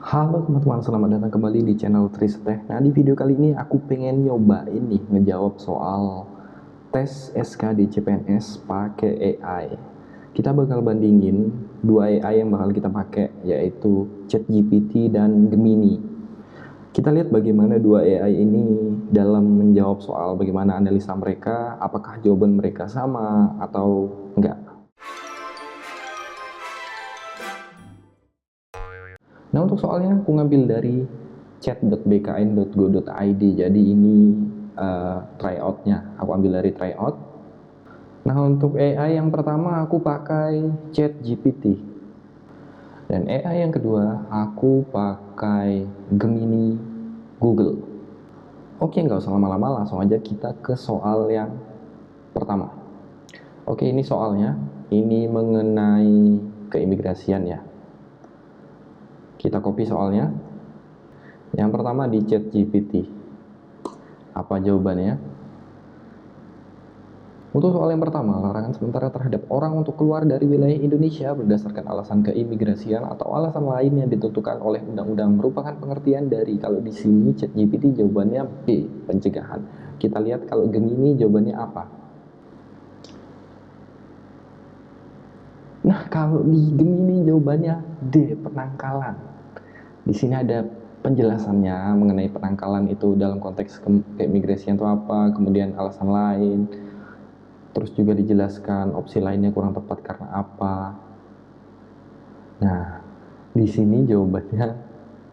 Halo teman-teman, selamat datang kembali di channel Tristek. Nah, di video kali ini aku pengen nyobain nih ngejawab soal tes SKD CPNS pakai AI. Kita bakal bandingin dua AI yang bakal kita pakai, yaitu ChatGPT dan Gemini. Kita lihat bagaimana dua AI ini dalam menjawab soal, bagaimana analisa mereka, apakah jawaban mereka sama atau enggak. Nah, untuk soalnya aku ngambil dari chat.bkn.go.id. Jadi ini tryoutnya, aku ambil dari tryout. Nah, untuk AI yang pertama aku pakai ChatGPT, dan AI yang kedua aku pakai Gemini Google. Oke, nggak usah lama-lama, langsung aja kita ke soal yang pertama. Oke, ini soalnya, ini mengenai keimigrasian ya. Kita copy soalnya. Yang pertama di ChatGPT. Apa jawabannya? Untuk soal yang pertama, larangan sementara terhadap orang untuk keluar dari wilayah Indonesia berdasarkan alasan keimigrasian atau alasan lain yang ditentukan oleh undang-undang merupakan pengertian dari, kalau di sini ChatGPT jawabannya B, pencegahan. Kita lihat kalau Gemini jawabannya apa. Nah, kalau di Gemini jawabannya D, penangkalan. Di sini ada penjelasannya mengenai penangkalan itu dalam konteks keimigrasian itu apa, kemudian alasan lain. Terus juga dijelaskan opsi lainnya kurang tepat karena apa. Nah, di sini jawabannya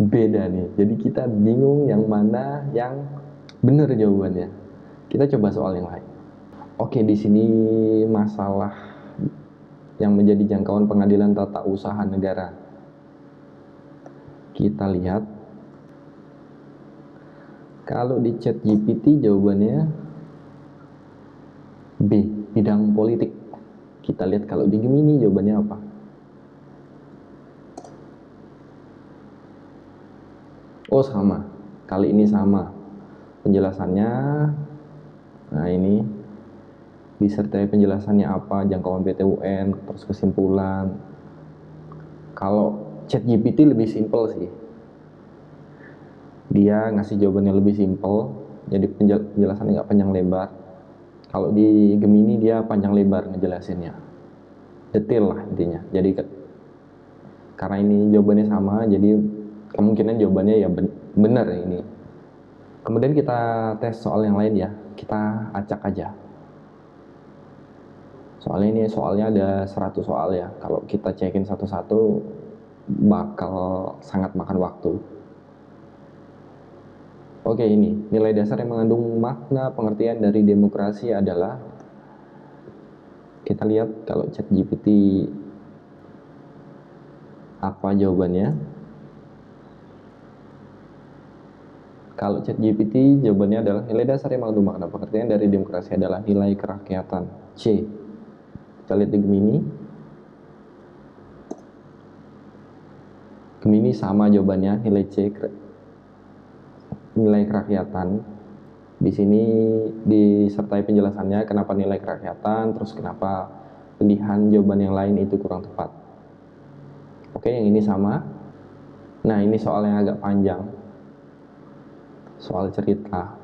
beda nih. Jadi kita bingung yang mana yang benar jawabannya. Kita coba soal yang lain. Oke, di sini masalah yang menjadi jangkauan pengadilan tata usaha negara. Kita lihat. Kalau di ChatGPT jawabannya B, bidang politik. Kita lihat kalau di Gemini jawabannya apa. Oh, sama. Kali ini sama. Penjelasannya, nah ini disertai penjelasannya apa, jangkauan PT UN, terus kesimpulan. Kalau ChatGPT lebih simpel sih. Dia ngasih jawabannya lebih simpel, jadi penjelasannya nggak panjang lebar. Kalau di Gemini dia panjang lebar ngejelasinnya. Detail lah intinya. Jadi karena ini jawabannya sama, jadi kemungkinan jawabannya ya benar ini. Kemudian kita tes soal yang lain ya. Kita acak aja. Soalnya ini soalnya ada 100 soal ya. Kalau kita cekin satu-satu bakal sangat makan waktu. Oke, ini nilai dasar yang mengandung makna pengertian dari demokrasi adalah, kita lihat kalau ChatGPT apa jawabannya. Kalau ChatGPT jawabannya adalah nilai dasar yang mengandung makna pengertian dari demokrasi adalah nilai kerakyatan. C. Kita lihat di Gemini. Gemini sama jawabannya, nilai C, nilai kerakyatan. Di sini disertai penjelasannya kenapa nilai kerakyatan, terus kenapa pilihan jawaban yang lain itu kurang tepat. Oke, yang ini sama. Nah, ini soal yang agak panjang. Soal cerita.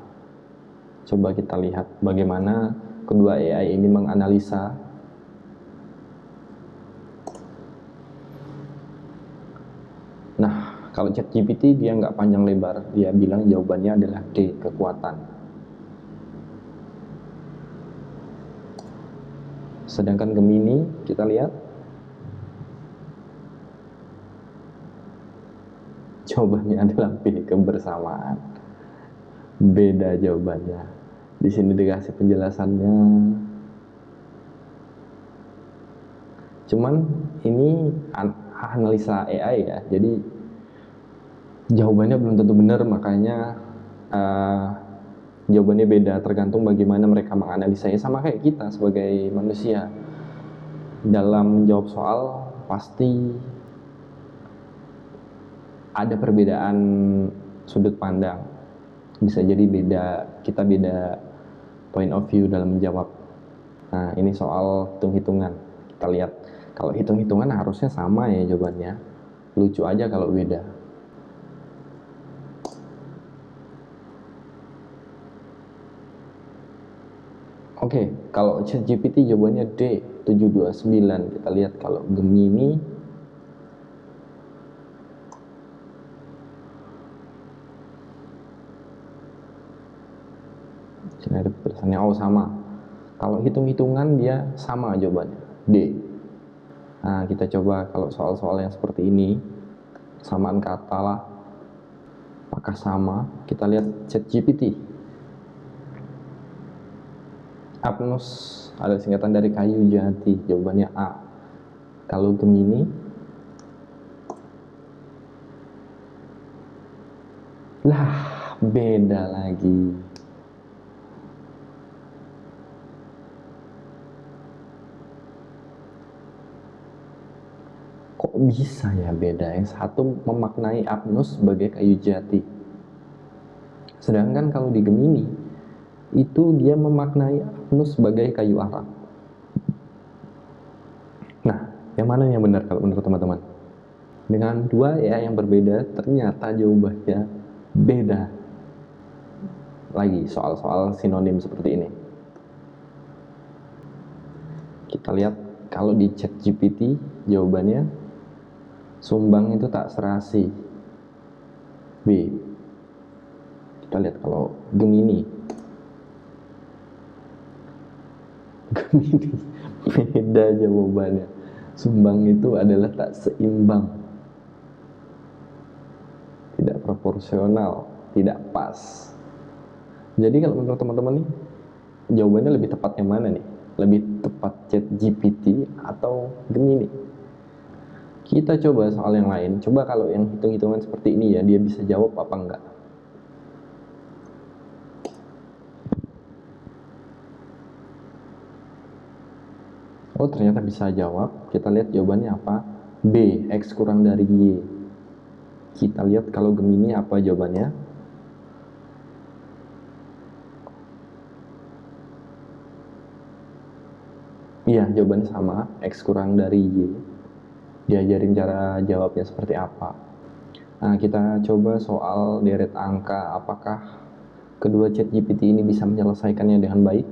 Coba kita lihat bagaimana kedua AI ini menganalisa. Nah, kalau ChatGPT dia nggak panjang lebar, dia bilang jawabannya adalah D, kekuatan. Sedangkan Gemini, kita lihat jawabannya adalah B, kebersamaan. Beda jawabannya. Di sini dikasih penjelasannya. Cuman ini analisa AI ya, jadi jawabannya belum tentu benar, makanya jawabannya beda tergantung bagaimana mereka menganalisanya. Sama kayak kita sebagai manusia dalam menjawab soal pasti ada perbedaan sudut pandang, bisa jadi beda, kita beda point of view dalam menjawab. Nah, ini soal hitung-hitungan. Kita lihat kalau hitung-hitungan harusnya sama ya jawabannya, lucu aja kalau beda. Oke, kalau ChatGPT jawabannya D, 729. Kita lihat kalau Gemini. Sini ada tulisannya, oh sama. Kalau hitung-hitungan dia sama jawabannya, D. Nah, kita coba kalau soal-soal yang seperti ini, samaan kata lah, apakah sama? Kita lihat ChatGPT. Apnus ada singkatan dari kayu jati, jawabannya A. Kalau Gemini, lah beda lagi. Kok bisa ya beda? Yang satu memaknai apnus sebagai kayu jati, sedangkan kalau di Gemini itu dia memaknai apnus sebagai kayu arak. Nah, yang mana yang benar kalau menurut teman-teman? Dengan dua ya yang berbeda, ternyata jawabannya beda. Lagi soal-soal sinonim seperti ini. Kita lihat kalau di ChatGPT jawabannya sumbang itu tak serasi, B. Kita lihat kalau Gemini beda jawabannya. Sumbang itu adalah tak seimbang, tidak proporsional, tidak pas. Jadi kalau menurut teman-teman nih, jawabannya lebih tepat yang mana nih? Lebih tepat ChatGPT atau Gemini? Kita coba soal yang lain. Coba kalau yang hitung-hitungan seperti ini ya, dia bisa jawab apa enggak? Oh, ternyata bisa jawab. Kita lihat jawabannya apa? B, X kurang dari Y. Kita lihat kalau Gemini apa jawabannya? Iya, jawabannya sama, X kurang dari Y. Diajarin cara jawabnya seperti apa. Nah, kita coba soal deret angka. Apakah kedua ChatGPT ini bisa menyelesaikannya dengan baik?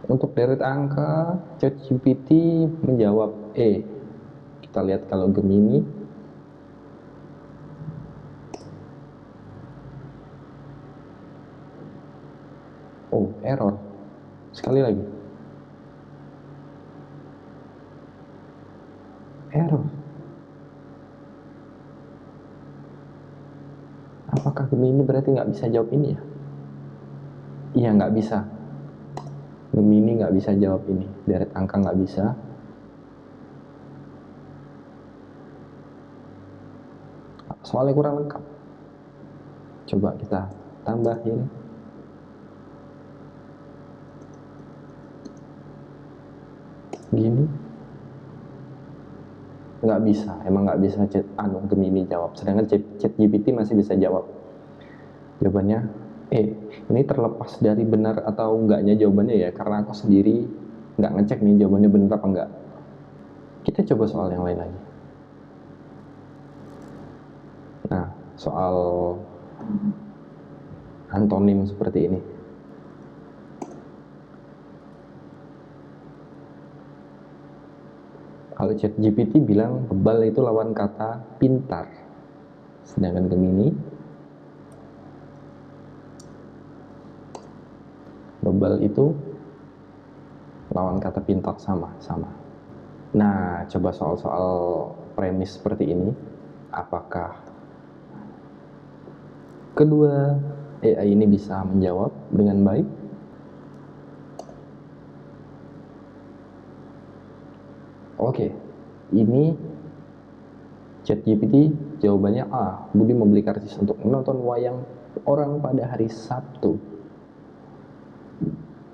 Untuk deret angka, ChatGPT menjawab E. Kita lihat kalau Gemini. Oh, error. Sekali lagi. Error. Apakah Gemini berarti nggak bisa jawab ini ya? Iya, nggak bisa. Gemini nggak bisa jawab ini. Deret angka nggak bisa. Soalnya kurang lengkap. Coba kita tambahin. Gini. Nggak bisa, emang nggak bisa Gemini jawab. Sedangkan ChatGPT masih bisa jawab. Jawabannya ini terlepas dari benar atau enggaknya jawabannya ya, karena aku sendiri nggak ngecek nih jawabannya benar apa enggak. Kita coba soal yang lain lagi. Nah, soal antonim seperti ini. Kalau ChatGPT bilang bebal itu lawan kata pintar, sedangkan Gemini bebal itu lawan kata pintar sama. Nah, coba soal-soal premis seperti ini, apakah kedua AI ini bisa menjawab dengan baik? Oke, ini ChatGPT jawabannya A. Budi membeli karcis untuk menonton wayang orang pada hari Sabtu.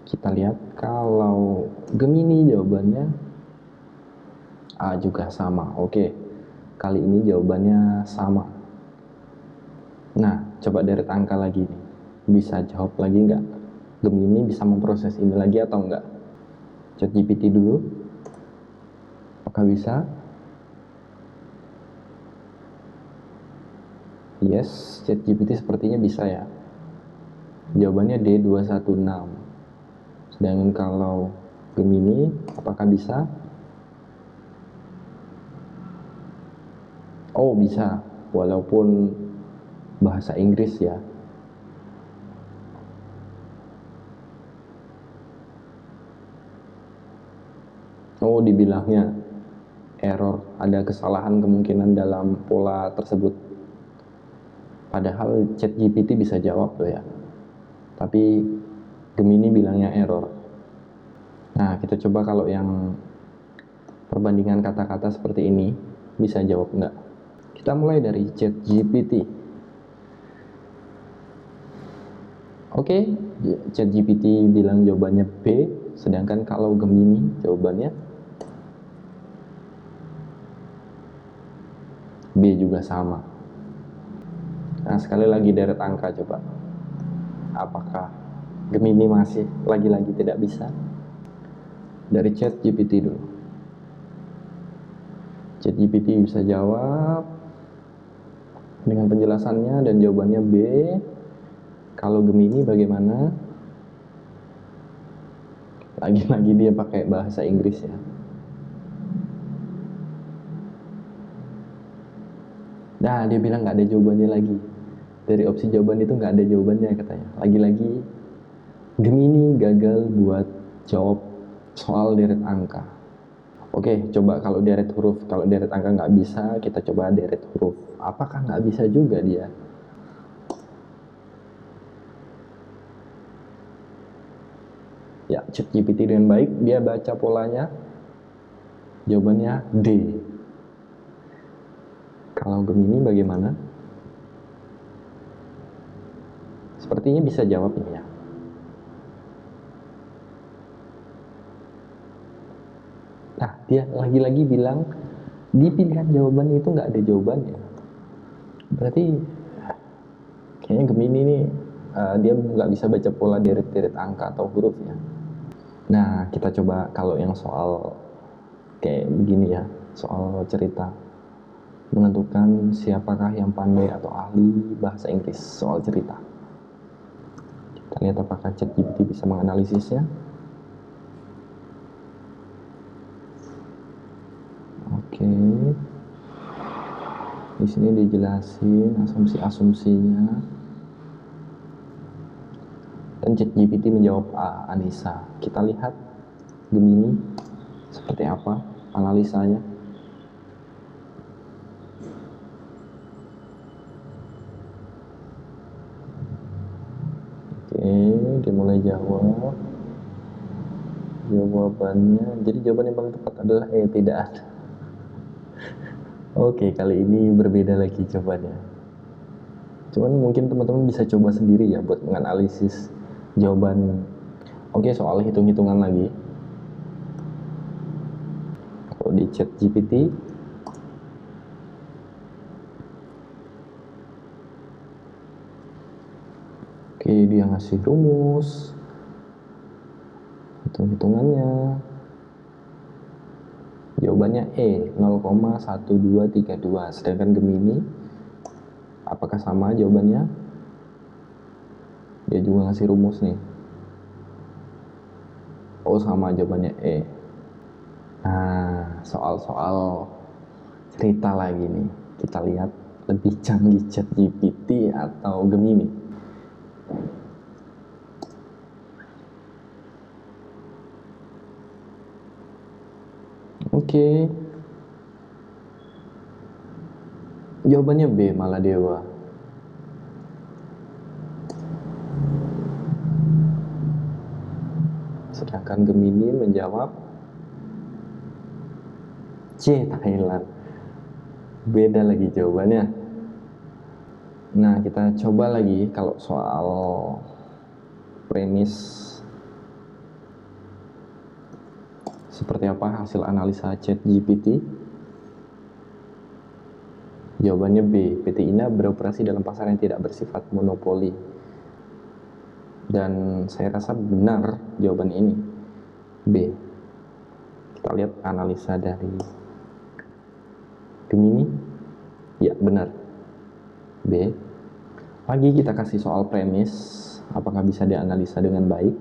Kita lihat kalau Gemini jawabannya A juga sama. Oke, kali ini jawabannya sama. Nah, coba deret angka lagi nih. Bisa jawab lagi nggak? Gemini bisa memproses ini lagi atau enggak? ChatGPT dulu. Apakah bisa? Yes, ChatGPT sepertinya bisa ya. Jawabannya D216. Sedangkan kalau Gemini, apakah bisa? Oh, bisa. Walaupun bahasa Inggris ya. Oh, dibilangnya error, ada kesalahan kemungkinan dalam pola tersebut. Padahal ChatGPT bisa jawab tuh ya. Tapi Gemini bilangnya error. Nah, kita coba kalau yang perbandingan kata-kata seperti ini, bisa jawab enggak? Kita mulai dari ChatGPT. Oke, ChatGPT bilang jawabannya B, sedangkan kalau Gemini jawabannya B juga sama. Nah, sekali lagi deret angka coba. Apakah Gemini masih lagi-lagi tidak bisa? Dari ChatGPT dulu. ChatGPT bisa jawab dengan penjelasannya dan jawabannya B. Kalau Gemini bagaimana? Lagi-lagi dia pakai bahasa Inggris ya. Nah, dia bilang nggak ada jawabannya lagi. Dari opsi jawaban itu nggak ada jawabannya katanya. Lagi-lagi Gemini gagal buat jawab soal deret angka. Oke, coba kalau deret huruf. Kalau deret angka nggak bisa, kita coba deret huruf. Apakah nggak bisa juga dia? Ya, ChatGPT dengan baik, dia baca polanya. Jawabannya D. Kalau Gemini bagaimana? Sepertinya bisa jawab ini ya. Nah, dia lagi-lagi bilang di pilihan jawaban itu nggak ada jawabannya. Berarti kayaknya Gemini ini dia nggak bisa baca pola deret-deret angka atau huruf ya. Nah, kita coba kalau yang soal kayak begini ya, soal cerita. Menentukan siapakah yang pandai atau ahli bahasa Inggris soal cerita. Kita lihat apakah ChatGPT bisa menganalisisnya. Oke. Di sini dijelasin asumsi-asumsinya. Dan ChatGPT menjawab A, Anissa. Kita lihat Gemini seperti apa analisanya. Oke, dia mulai jawab. Jawabannya, jadi jawaban yang paling tepat adalah E, tidak ada. Oke, kali ini berbeda lagi jawabannya. Cuman mungkin teman-teman bisa coba sendiri ya buat menganalisis jawaban. Oke, soal hitung-hitungan lagi. Kalau di ChatGPT, oke, dia ngasih rumus hitung-hitungannya. Jawabannya E, 0,1232. Sedangkan Gemini, apakah sama jawabannya? Dia juga ngasih rumus nih. Oh, sama jawabannya E. Nah, soal-soal cerita lagi nih. Kita lihat lebih canggih ChatGPT atau Gemini. Oke. Jawabannya B, malah dewa. Sedangkan Gemini menjawab C, Thailand. Beda lagi jawabannya. Nah, kita coba lagi kalau soal premis seperti apa hasil analisa ChatGPT. Jawabannya B, PT INA beroperasi dalam pasar yang tidak bersifat monopoli. Dan saya rasa benar jawaban ini, B. Kita lihat analisa dari Gemini. Ya, benar. B. Lagi kita kasih soal premis, apakah bisa dianalisa dengan baik?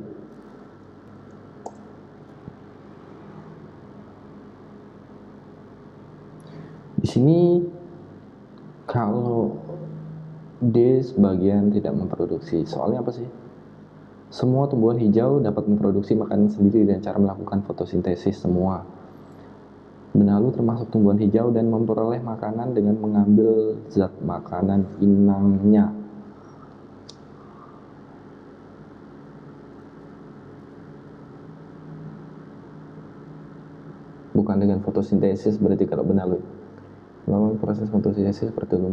Di sini kalau D sebagian tidak memproduksi, soalnya apa sih? Semua tumbuhan hijau dapat memproduksi makanan sendiri dengan cara melakukan fotosintesis semua. Benalu termasuk tumbuhan hijau dan memperoleh makanan dengan mengambil zat makanan inangnya. Bukan dengan fotosintesis, berarti kalau benalu memang proses fotosintesis seperti itu.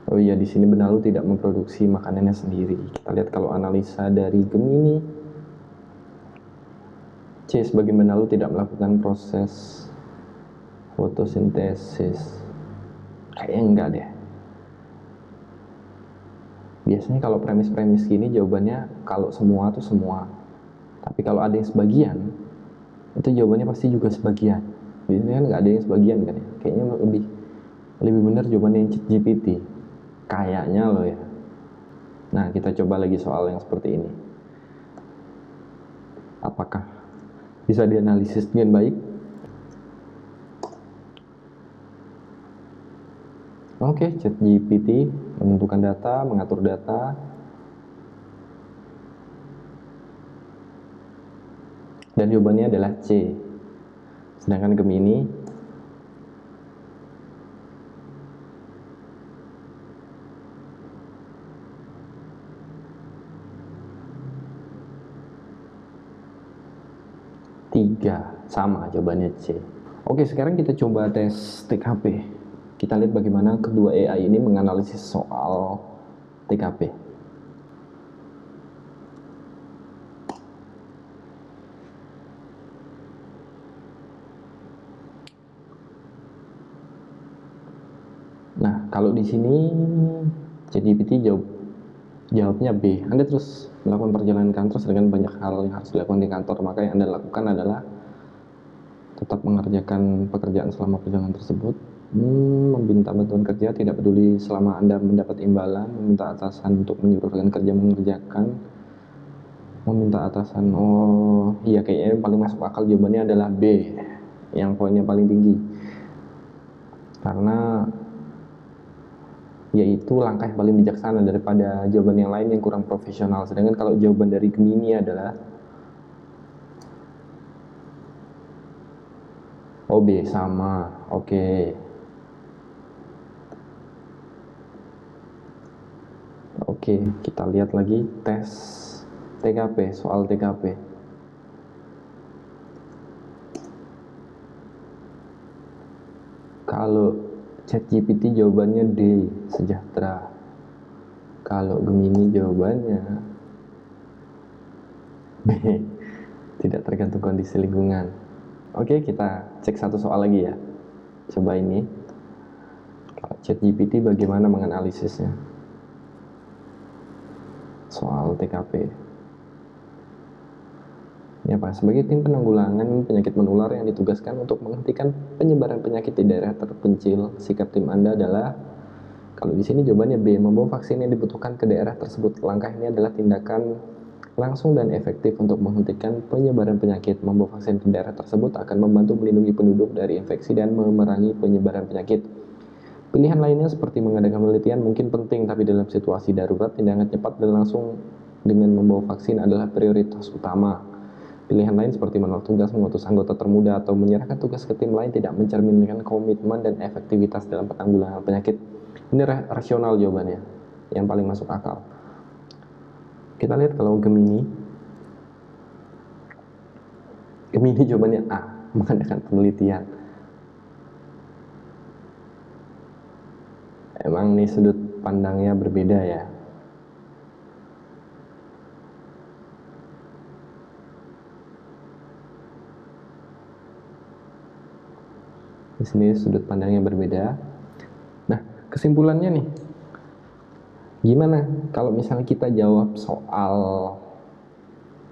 Oh iya, di sini benalu tidak memproduksi makanannya sendiri. Kita lihat kalau analisa dari Gemini, C sebagai benalu tidak melakukan proses fotosintesis. Kayaknya enggak deh. Biasanya kalau premis-premis gini jawabannya kalau semua tuh semua. Tapi kalau ada yang sebagian, itu jawabannya pasti juga sebagian. Biasanya kan nggak ada yang sebagian kan ya. Kayaknya lebih benar jawabannya yang ChatGPT. Kayaknya loh ya. Nah, kita coba lagi soal yang seperti ini. Apakah bisa dianalisis dengan baik? Oke, ChatGPT menentukan data, mengatur data. Dan jawabannya adalah C. Sedangkan Gemini tiga, sama jawabannya C. Oke, sekarang kita coba tes TKP. Kita lihat bagaimana kedua AI ini menganalisis soal TKP. Nah, kalau di sini ChatGPT jawabnya B. Anda terus melakukan perjalanan kantor dengan banyak hal yang harus dilakukan di kantor, maka yang Anda lakukan adalah tetap mengerjakan pekerjaan selama perjalanan tersebut, meminta bantuan kerja, tidak peduli selama Anda mendapat imbalan, meminta atasan untuk menyuruh rekan kerja mengerjakan, meminta atasan, oh iya kayaknya yang paling masuk akal jawabannya adalah B, yang poinnya paling tinggi, karena yaitu langkah yang paling bijaksana daripada jawaban yang lain yang kurang profesional. Sedangkan kalau jawaban dari Gemini adalah oh B, sama. Oke. Oke, kita lihat lagi tes TKP, soal TKP. Kalau ChatGPT jawabannya D, sejahtera. Kalau Gemini jawabannya B, tidak tergantung kondisi lingkungan. Oke, kita cek satu soal lagi ya. Coba ini. Kalau ChatGPT bagaimana menganalisisnya? Soal TKP. Ini apa? Sebagai tim penanggulangan penyakit menular yang ditugaskan untuk menghentikan penyebaran penyakit di daerah terpencil, sikap tim Anda adalah, kalau di sini jawabannya B, membawa vaksin yang dibutuhkan ke daerah tersebut. Langkah ini adalah tindakan langsung dan efektif untuk menghentikan penyebaran penyakit. Membawa vaksin ke daerah tersebut akan membantu melindungi penduduk dari infeksi dan memerangi penyebaran penyakit. Pilihan lainnya seperti mengadakan penelitian mungkin penting, tapi dalam situasi darurat, tindakan cepat dan langsung dengan membawa vaksin adalah prioritas utama. Pilihan lain seperti menolak tugas, mengutus anggota termuda, atau menyerahkan tugas ke tim lain tidak mencerminkan komitmen dan efektivitas dalam penanggulangan penyakit. Ini rasional jawabannya, yang paling masuk akal. Kita lihat kalau Gemini jawabannya A, mengadakan penelitian. Emang nih sudut pandangnya berbeda ya. Di sini sudut pandangnya berbeda. Nah, kesimpulannya nih, gimana kalau misalnya kita jawab soal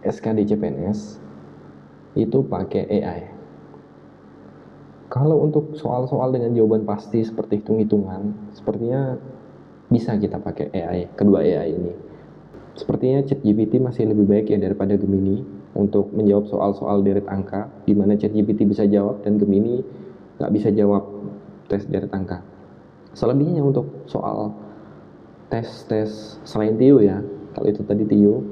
SKD CPNS itu pakai AI? Kalau untuk soal-soal dengan jawaban pasti seperti hitung-hitungan, sepertinya bisa kita pakai AI, kedua AI ini. Sepertinya ChatGPT masih lebih baik ya daripada Gemini untuk menjawab soal-soal deret angka, di mana ChatGPT bisa jawab dan Gemini nggak bisa jawab tes deret angka. Selebihnya untuk soal tes-tes selain TIO ya, kalau itu tadi TIO,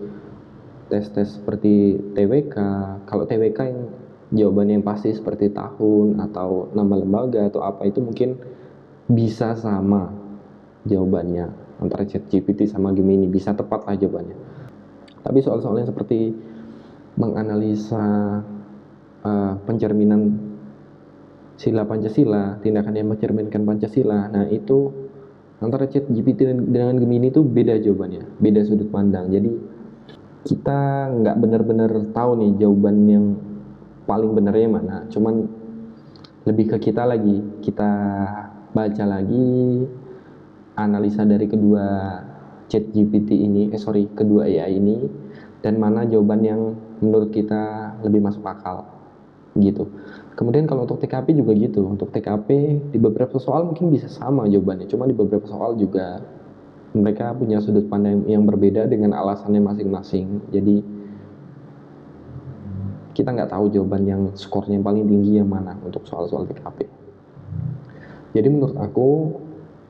tes-tes seperti TWK, kalau TWK yang jawabannya yang pasti seperti tahun atau nama lembaga atau apa itu mungkin bisa sama jawabannya antara ChatGPT sama Gemini, bisa tepat lah jawabannya. Tapi soal-soal yang seperti menganalisa pencerminan sila Pancasila, tindakan yang mencerminkan Pancasila, nah itu antara ChatGPT dengan Gemini itu beda jawabannya, beda sudut pandang. Jadi kita nggak benar-benar tahu nih jawaban yang paling benernya mana, cuman lebih ke kita lagi, kita baca lagi analisa dari kedua ChatGPT ini, kedua AI ini, dan mana jawaban yang menurut kita lebih masuk akal, gitu. Kemudian kalau untuk TKP juga gitu, untuk TKP di beberapa soal mungkin bisa sama jawabannya, cuma di beberapa soal juga mereka punya sudut pandang yang berbeda dengan alasannya masing-masing. Jadi kita nggak tahu jawaban yang skornya yang paling tinggi yang mana untuk soal-soal TKP. Jadi menurut aku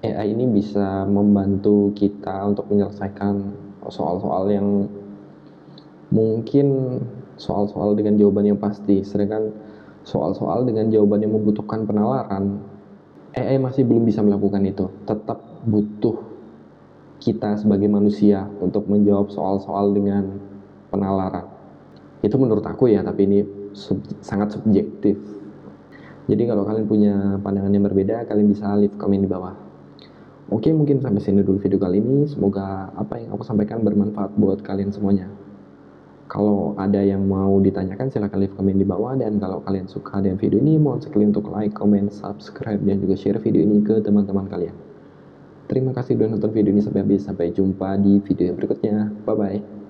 AI ini bisa membantu kita untuk menyelesaikan soal-soal yang mungkin soal-soal dengan jawaban yang pasti, sedangkan soal-soal dengan jawaban yang membutuhkan penalaran, AI masih belum bisa melakukan itu. Tetap butuh kita sebagai manusia untuk menjawab soal-soal dengan penalaran. Itu menurut aku ya, tapi ini sangat subjektif. Jadi kalau kalian punya pandangan yang berbeda, kalian bisa leave komen di bawah. Oke, mungkin sampai sini dulu video kali ini. Semoga apa yang aku sampaikan bermanfaat buat kalian semuanya. Kalau ada yang mau ditanyakan, silahkan leave komen di bawah. Dan kalau kalian suka dengan video ini, mohon sekali untuk like, comment, subscribe, dan juga share video ini ke teman-teman kalian. Terima kasih sudah nonton video ini sampai habis. Sampai jumpa di video yang berikutnya. Bye-bye.